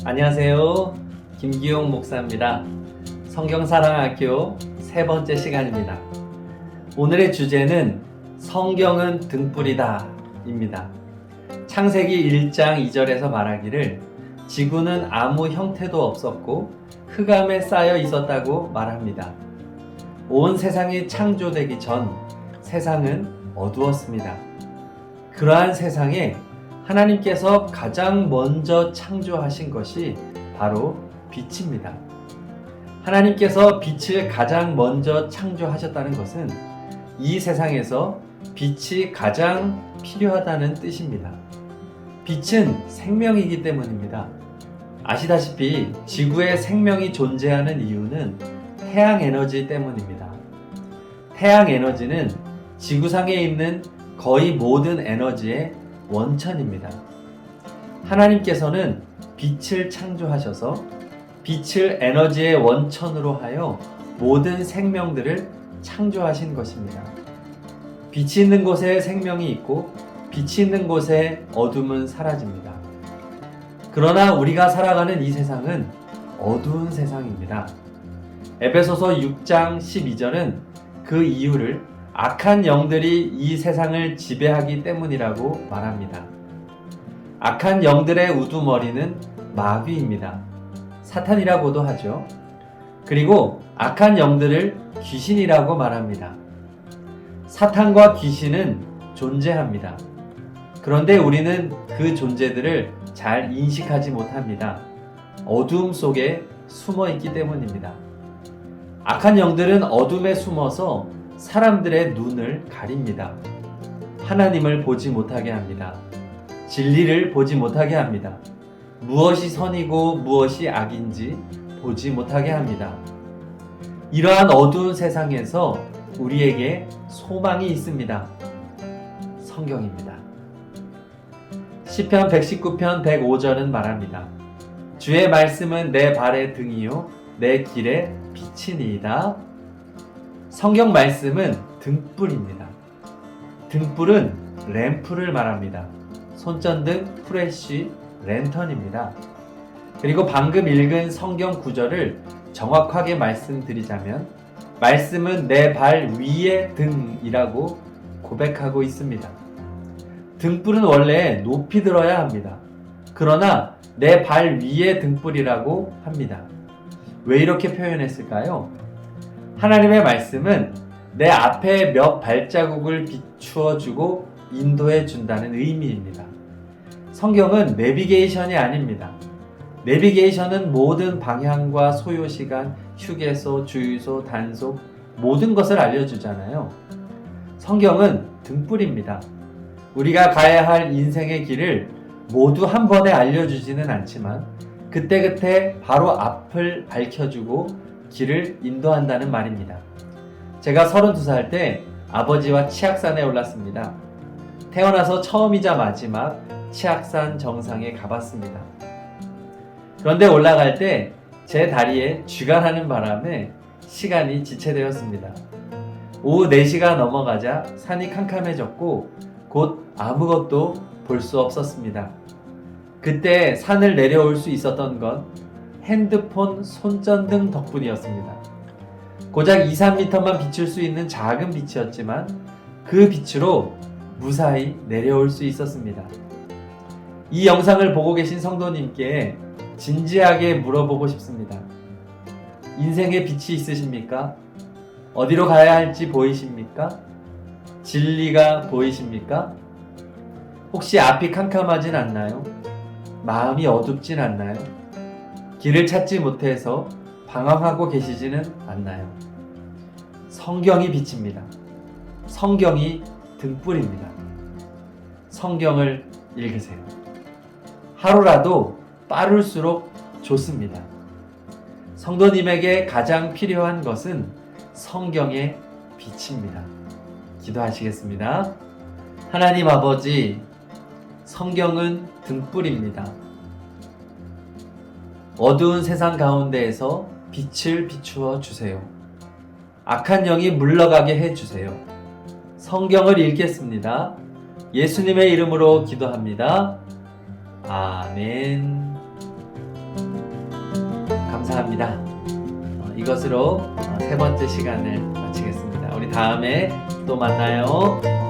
안녕하세요. 김기용 목사입니다. 성경사랑학교 세 번째 시간입니다. 오늘의 주제는 성경은 등불이다 입니다. 창세기 1장 2절에서 말하기를 지구는 아무 형태도 없었고 흑암에 쌓여 있었다고 말합니다. 온 세상이 창조되기 전 세상은 어두웠습니다. 그러한 세상에 하나님께서 가장 먼저 창조하신 것이 바로 빛입니다. 하나님께서 빛을 가장 먼저 창조하셨다는 것은 이 세상에서 빛이 가장 필요하다는 뜻입니다. 빛은 생명이기 때문입니다. 아시다시피 지구에 생명이 존재하는 이유는 태양 에너지 때문입니다. 태양 에너지는 지구상에 있는 거의 모든 에너지의 원천입니다. 하나님께서는 빛을 창조하셔서 빛을 에너지의 원천으로 하여 모든 생명들을 창조하신 것입니다. 빛이 있는 곳에 생명이 있고 빛이 있는 곳에 어둠은 사라집니다. 그러나 우리가 살아가는 이 세상은 어두운 세상입니다. 에베소서 6장 12절은 그 이유를 악한 영들이 이 세상을 지배하기 때문이라고 말합니다. 악한 영들의 우두머리는 마귀입니다. 사탄이라고도 하죠. 그리고 악한 영들을 귀신이라고 말합니다. 사탄과 귀신은 존재합니다. 그런데 우리는 그 존재들을 잘 인식하지 못합니다. 어두움 속에 숨어 있기 때문입니다. 악한 영들은 어둠에 숨어서 사람들의 눈을 가립니다. 하나님을 보지 못하게 합니다. 진리를 보지 못하게 합니다. 무엇이 선이고 무엇이 악인지 보지 못하게 합니다. 이러한 어두운 세상에서 우리에게 소망이 있습니다. 성경입니다. 시편 119편 105절은 말합니다. 주의 말씀은 내 발의 등이요 내 길의 빛이니이다. 성경 말씀은 등불입니다. 등불은 램프를 말합니다. 손전등, 프레쉬, 랜턴입니다. 그리고 방금 읽은 성경 구절을 정확하게 말씀드리자면 말씀은 내 발 위의 등이라고 고백하고 있습니다. 등불은 원래 높이 들어야 합니다. 그러나 내 발 위의 등불이라고 합니다. 왜 이렇게 표현했을까요? 하나님의 말씀은 내 앞에 몇 발자국을 비추어 주고 인도해 준다는 의미입니다. 성경은 내비게이션이 아닙니다. 내비게이션은 모든 방향과 소요시간, 휴게소, 주유소, 단속 모든 것을 알려주잖아요. 성경은 등불입니다. 우리가 가야 할 인생의 길을 모두 한 번에 알려주지는 않지만 그때그때 바로 앞을 밝혀주고 길을 인도한다는 말입니다. 제가 32살 때 아버지와 치악산에 올랐습니다. 태어나서 처음이자 마지막 치악산 정상에 가봤습니다. 그런데 올라갈 때 제 다리에 쥐가 나는 바람에 시간이 지체되었습니다. 오후 4시가 넘어가자 산이 캄캄해졌고 곧 아무것도 볼 수 없었습니다. 그때 산을 내려올 수 있었던 건 핸드폰 손전등 덕분이었습니다. 고작 2, 3m만 비출 수 있는 작은 빛이었지만 그 빛으로 무사히 내려올 수 있었습니다. 이 영상을 보고 계신 성도님께 진지하게 물어보고 싶습니다. 인생에 빛이 있으십니까? 어디로 가야 할지 보이십니까? 진리가 보이십니까? 혹시 앞이 캄캄하진 않나요? 마음이 어둡진 않나요? 길을 찾지 못해서 방황하고 계시지는 않나요? 성경이 빛입니다. 성경이 등불입니다. 성경을 읽으세요. 하루라도 빠를수록 좋습니다. 성도님에게 가장 필요한 것은 성경의 빛입니다. 기도하시겠습니다. 하나님 아버지, 성경은 등불입니다. 어두운 세상 가운데에서 빛을 비추어 주세요. 악한 영이 물러가게 해주세요. 성경을 읽겠습니다. 예수님의 이름으로 기도합니다. 아멘. 감사합니다. 이것으로 세 번째 시간을 마치겠습니다. 우리 다음에 또 만나요.